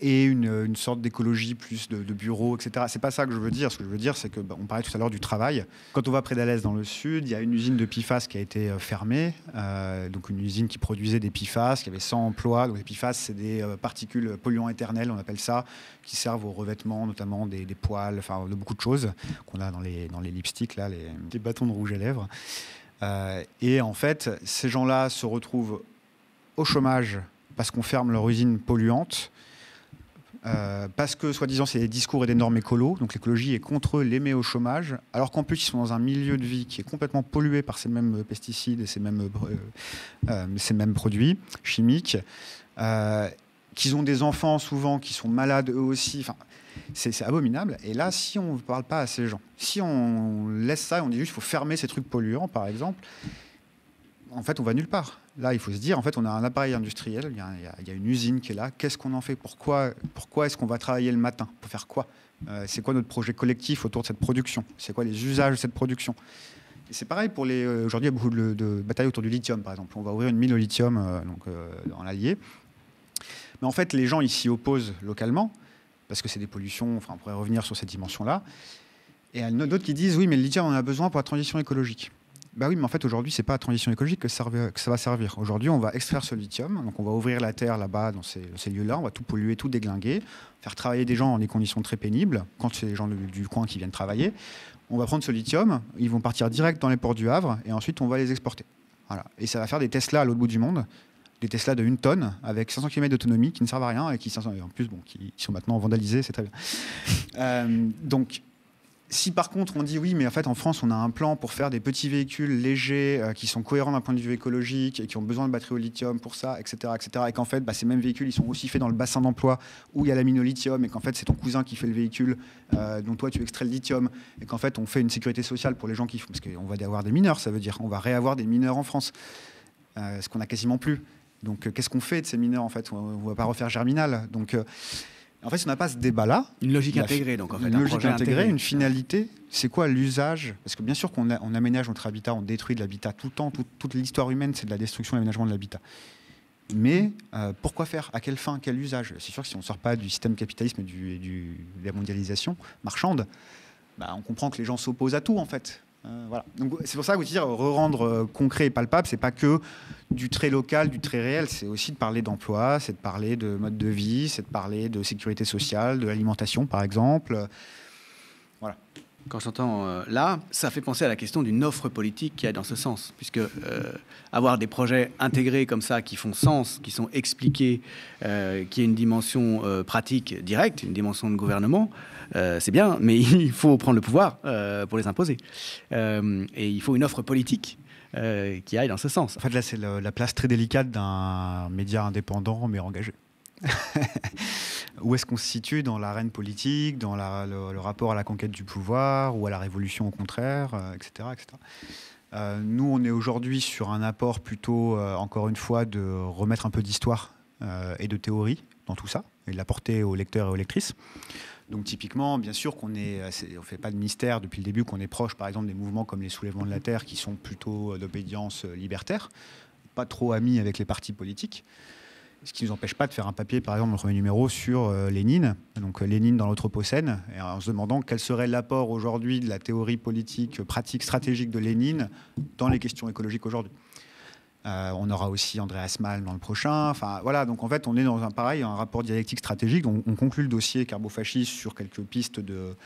et une sorte d'écologie plus de bureaux, etc. C'est pas ça que je veux dire. Ce que je veux dire, c'est que on parlait tout à l'heure du travail. Quand on va près d'Alès dans le sud, il y a une usine de PFAS qui a été fermée, donc une usine qui produisait des PFAS, qui avait 100 emplois. Donc les PFAS, c'est des particules polluants éternels, on appelle ça, qui servent aux revêtements, notamment des poils, enfin de beaucoup de choses qu'on a dans les lipsticks, là, les bâtons de rouge à lèvres. Et en fait, ces gens-là se retrouvent au chômage parce qu'on ferme leur usine polluante. Parce que, soi-disant, c'est des discours et des normes écolos, donc l'écologie est contre eux, les met au chômage, alors qu'en plus, ils sont dans un milieu de vie qui est complètement pollué par ces mêmes pesticides et ces mêmes produits chimiques, qu'ils ont des enfants souvent qui sont malades eux aussi, enfin, c'est abominable. Et là, si on ne parle pas à ces gens, si on laisse ça et on dit juste qu'il faut fermer ces trucs polluants, par exemple, en fait, on va nulle part. Là, il faut se dire, en fait, on a un appareil industriel, il y a une usine qui est là. Qu'est-ce qu'on en fait ? Pourquoi est-ce qu'on va travailler le matin ? Pour faire quoi ? C'est quoi notre projet collectif autour de cette production ? C'est quoi les usages de cette production ? Et c'est pareil pour aujourd'hui, il y a beaucoup de batailles autour du lithium, par exemple. On va ouvrir une mine au lithium dans l'Allier. Mais en fait, les gens, ils s'y opposent localement, parce que c'est des pollutions, enfin, on pourrait revenir sur cette dimension-là. Et il y en a d'autres qui disent, oui, mais le lithium, on en a besoin pour la transition écologique. Bah oui, mais en fait, aujourd'hui, c'est pas la transition écologique que ça va servir. Aujourd'hui, on va extraire ce lithium, donc on va ouvrir la terre là-bas, dans ces lieux-là, on va tout polluer, tout déglinguer, faire travailler des gens dans des conditions très pénibles, quand c'est les gens du coin qui viennent travailler. On va prendre ce lithium, ils vont partir direct dans les ports du Havre, et ensuite, on va les exporter. Voilà. Et ça va faire des Tesla à l'autre bout du monde, des Tesla de 1 tonne, avec 500 km d'autonomie, qui ne servent à rien, et qui en plus, qui sont maintenant vandalisés, c'est très bien. Donc, si par contre on dit oui, mais en fait en France on a un plan pour faire des petits véhicules légers qui sont cohérents d'un point de vue écologique et qui ont besoin de batteries au lithium pour ça, etc., et qu'en fait ces mêmes véhicules ils sont aussi faits dans le bassin d'emploi où il y a la mine au lithium et qu'en fait c'est ton cousin qui fait le véhicule dont toi tu extrais le lithium et qu'en fait on fait une sécurité sociale pour les gens qui font, parce qu'on va avoir des mineurs, ça veut dire on va réavoir des mineurs en France, ce qu'on a quasiment plus. Donc qu'est-ce qu'on fait de ces mineurs en fait ? On ne va pas refaire Germinal. Donc en fait, si on n'a pas ce débat-là... Une logique intégrée, donc en fait. Une logique intégrée, une finalité. C'est quoi l'usage ? Parce que bien sûr qu'on aménage notre habitat, on détruit de l'habitat tout le temps. Toute l'histoire humaine, c'est de la destruction et l'aménagement de l'habitat. Mais pourquoi faire ? À quelle fin ? Quel usage ? C'est sûr que si on ne sort pas du système capitalisme et de la mondialisation marchande, on comprend que les gens s'opposent à tout, en fait. Voilà. Donc, c'est pour ça que vous dire rendre concret et palpable, c'est pas que du très local, du très réel, c'est aussi de parler d'emploi, c'est de parler de mode de vie, c'est de parler de sécurité sociale, de l'alimentation par exemple. Voilà. Quand j'entends là, ça fait penser à la question d'une offre politique qui est dans ce sens, puisque avoir des projets intégrés comme ça, qui font sens, qui sont expliqués, qui a une dimension pratique directe, une dimension de gouvernement, c'est bien, mais il faut prendre le pouvoir pour les imposer. Et il faut une offre politique qui aille dans ce sens. En fait, là, c'est la place très délicate d'un média indépendant, mais engagé. Où est-ce qu'on se situe dans l'arène politique, dans le rapport à la conquête du pouvoir ou à la révolution au contraire, etc., etc. Nous, on est aujourd'hui sur un apport plutôt, encore une fois, de remettre un peu d'histoire et de théorie dans tout ça, et de l'apporter aux lecteurs et aux lectrices. Donc typiquement, bien sûr qu'on ne fait pas de mystère depuis le début qu'on est proche, par exemple, des mouvements comme les soulèvements de la Terre, qui sont plutôt d'obédience libertaire, pas trop amis avec les partis politiques. Ce qui ne nous empêche pas de faire un papier, par exemple, dans le premier numéro, sur Lénine, donc Lénine dans l'Anthropocène, et en se demandant quel serait l'apport aujourd'hui de la théorie politique, pratique, stratégique de Lénine dans les questions écologiques aujourd'hui. On aura aussi Andreas Malm dans le prochain. Enfin, voilà, donc en fait, on est dans un rapport dialectique stratégique. On conclut le dossier carbofasciste sur quelques pistes de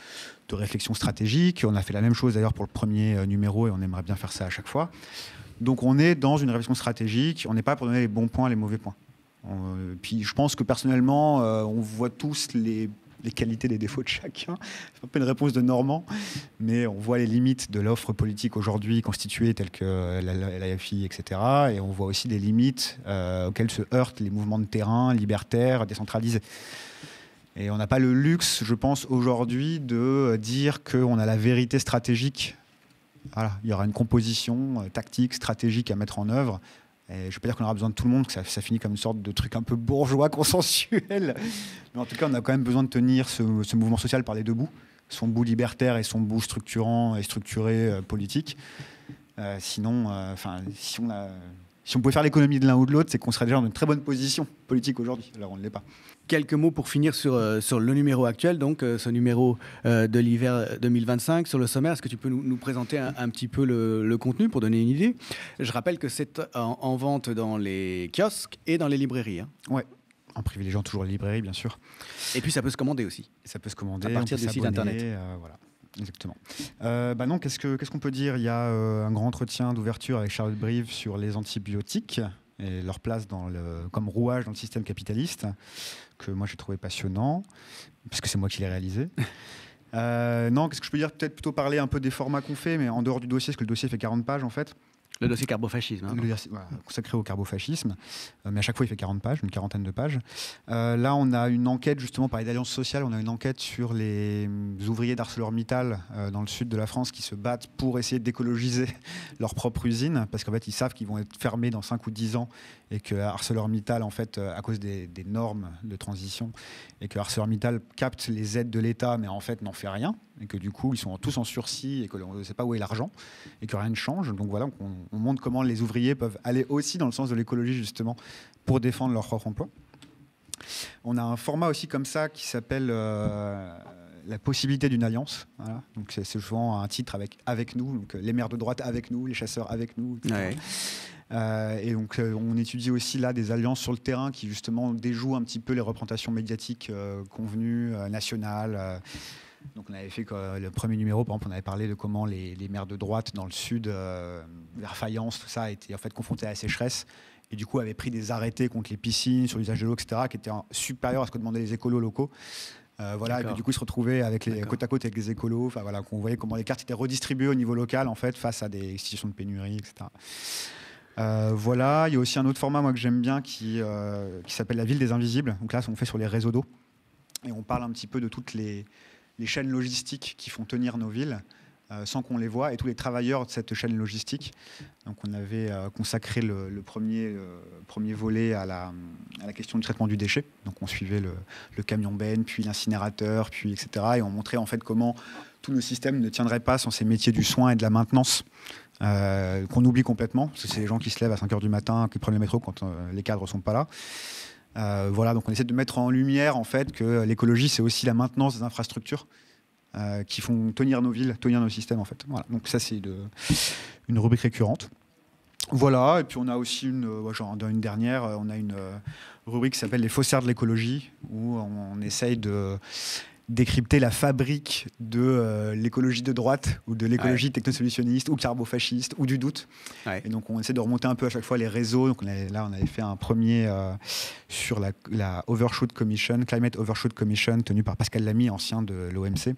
réflexion stratégique. On a fait la même chose d'ailleurs pour le premier numéro et on aimerait bien faire ça à chaque fois. Donc on est dans une réflexion stratégique. On n'est pas pour donner les bons points, les mauvais points. Puis je pense que personnellement, on voit tous les qualités, les défauts de chacun. C'est un peu une réponse de Normand, mais on voit les limites de l'offre politique aujourd'hui constituée telle que l'AFI, etc. Et on voit aussi des limites auxquelles se heurtent les mouvements de terrain libertaires, décentralisés. Et on n'a pas le luxe, je pense, aujourd'hui de dire qu'on a la vérité stratégique. Voilà, il y aura une composition tactique, stratégique à mettre en œuvre. Et je ne veux pas dire qu'on aura besoin de tout le monde, que ça finit comme une sorte de truc un peu bourgeois, consensuel. Mais en tout cas, on a quand même besoin de tenir ce mouvement social par les deux bouts, son bout libertaire et son bout structurant et structuré politique. Sinon, si on pouvait faire l'économie de l'un ou de l'autre, c'est qu'on serait déjà dans une très bonne position politique aujourd'hui. Alors on ne l'est pas. Quelques mots pour finir sur le numéro actuel, donc ce numéro de l'hiver 2025 sur le sommaire. Est-ce que tu peux nous présenter un petit peu le contenu pour donner une idée? Je rappelle que c'est en vente dans les kiosques et dans les librairies. Hein. Ouais, en privilégiant toujours les librairies, bien sûr. Et puis ça peut se commander aussi. Ça peut se commander à partir du site internet. Voilà. Exactement. Non, qu'est-ce qu'on peut dire? Il y a un grand entretien d'ouverture avec Charlotte Brive sur les antibiotiques et leur place comme rouage dans le système capitaliste, que moi j'ai trouvé passionnant, parce que c'est moi qui l'ai réalisé. Non, qu'est-ce que je peux dire? Peut-être plutôt parler un peu des formats qu'on fait, mais en dehors du dossier, parce que le dossier fait 40 pages en fait. Le dossier carbofascisme. Hein. Voilà, consacré au carbofascisme. Mais à chaque fois, il fait 40 pages, une quarantaine de pages. Là, on a une enquête, justement, par les alliances sociales, on a une enquête sur les ouvriers d'ArcelorMittal dans le sud de la France qui se battent pour essayer d'écologiser leur propre usine, parce qu'en fait, ils savent qu'ils vont être fermés dans 5 ou 10 ans et que ArcelorMittal, en fait, à cause des normes de transition, et que ArcelorMittal capte les aides de l'État, mais en fait, n'en fait rien, et que du coup, ils sont tous en sursis et qu'on ne sait pas où est l'argent, et que rien ne change. Donc voilà, on montre comment les ouvriers peuvent aller aussi dans le sens de l'écologie, justement, pour défendre leur propre emploi. On a un format aussi comme ça qui s'appelle la possibilité d'une alliance. Voilà. Donc c'est souvent un titre avec nous, donc les maires de droite avec nous, les chasseurs avec nous, etc. Ouais. Et donc on étudie aussi là des alliances sur le terrain qui justement déjouent un petit peu les représentations médiatiques convenues, nationales. Donc on avait fait le premier numéro, par exemple, on avait parlé de comment les maires de droite dans le sud, vers Fayence, tout ça, étaient en fait confrontés à la sécheresse et du coup avaient pris des arrêtés contre les piscines, sur l'usage de l'eau, etc., qui étaient supérieurs à ce que demandaient les écolos locaux. Voilà, et puis du coup ils se retrouvaient avec côte à côte avec les écolos. Enfin voilà, qu'on voyait comment les cartes étaient redistribuées au niveau local en fait face à des situations de pénurie, etc. Voilà, il y a aussi un autre format moi que j'aime bien qui s'appelle La Ville des Invisibles. Donc là, on fait sur les réseaux d'eau et on parle un petit peu de toutes les chaînes logistiques qui font tenir nos villes sans qu'on les voit et tous les travailleurs de cette chaîne logistique. Donc on avait consacré le premier volet à la question du traitement du déchet. Donc on suivait le camion benne, puis l'incinérateur, puis etc. Et on montrait en fait comment tous nos systèmes ne tiendraient pas sans ces métiers du soin et de la maintenance qu'on oublie complètement. Parce que c'est les gens qui se lèvent à 5h du matin, qui prennent le métro quand les cadres ne sont pas là. Voilà, donc on essaie de mettre en lumière en fait que l'écologie c'est aussi la maintenance des infrastructures qui font tenir nos villes, tenir nos systèmes en fait. Voilà, donc ça c'est une rubrique récurrente. Voilà, et puis on a aussi une dernière, on a une rubrique qui s'appelle les faussaires de l'écologie où on essaye de décrypter la fabrique de l'écologie de droite ou de l'écologie technosolutionniste ou carbofasciste ou du doute. Ouais. Et donc on essaie de remonter un peu à chaque fois les réseaux. Donc là on avait fait un premier sur la Overshoot Commission, Climate Overshoot Commission, tenue par Pascal Lamy, ancien de l'OMC,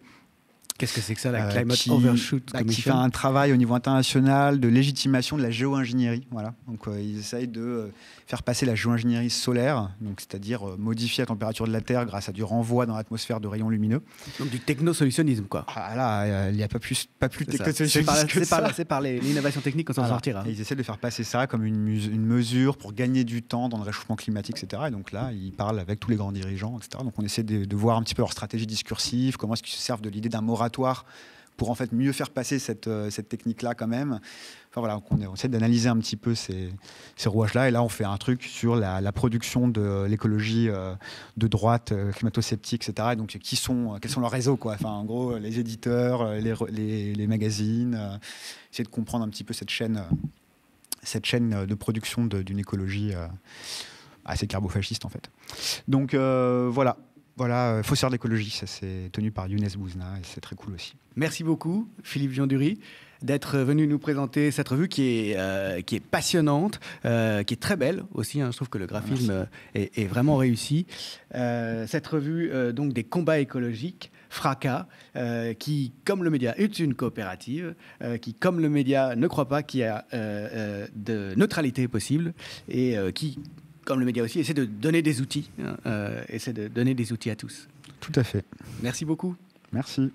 Qu'est-ce que c'est que ça, la Climate Overshoot qui Commission? fait un travail au niveau international de légitimation de la géo-ingénierie. Voilà. Donc, ils essayent de faire passer la géo-ingénierie solaire, donc c'est-à-dire modifier la température de la Terre grâce à du renvoi dans l'atmosphère de rayons lumineux. Donc du technosolutionnisme, quoi. Ah là, il n'y a pas plus technosolutionnisme que ça. C'est par l'innovation technique qu'on s'en sortira. Et ils essaient de faire passer ça comme une mesure pour gagner du temps dans le réchauffement climatique, etc. Et donc là, ils parlent avec tous les grands dirigeants, etc. Donc on essaie de voir un petit peu leur stratégie discursive, comment est-ce qu'ils se servent de l'idée d'un moratoire pour en fait mieux faire passer cette technique-là quand même. Enfin voilà, on essaie d'analyser un petit peu ces rouages-là. Et là, on fait un truc sur la production de l'écologie de droite, climato-sceptique, etc. Et donc, quels sont leurs réseaux, quoi. Enfin, en gros, les éditeurs, les magazines. Essayer de comprendre un petit peu cette chaîne de production d'une écologie assez carbofasciste, en fait. Donc, voilà. Voilà, faussaire d'écologie, ça c'est tenu par Younes Bouzna et c'est très cool aussi. Merci beaucoup, Philippe Viandury, d'être venu nous présenter cette revue qui est passionnante, qui est très belle aussi. Hein. Je trouve que le graphisme est vraiment réussi. Cette revue donc des combats écologiques, Fracas, qui, comme le média, est une coopérative, qui, comme le média, ne croit pas qu'il y a de neutralité possible et qui, comme le média aussi, essaie de donner des outils, essaie de donner des outils à tous. Tout à fait. Merci beaucoup. Merci.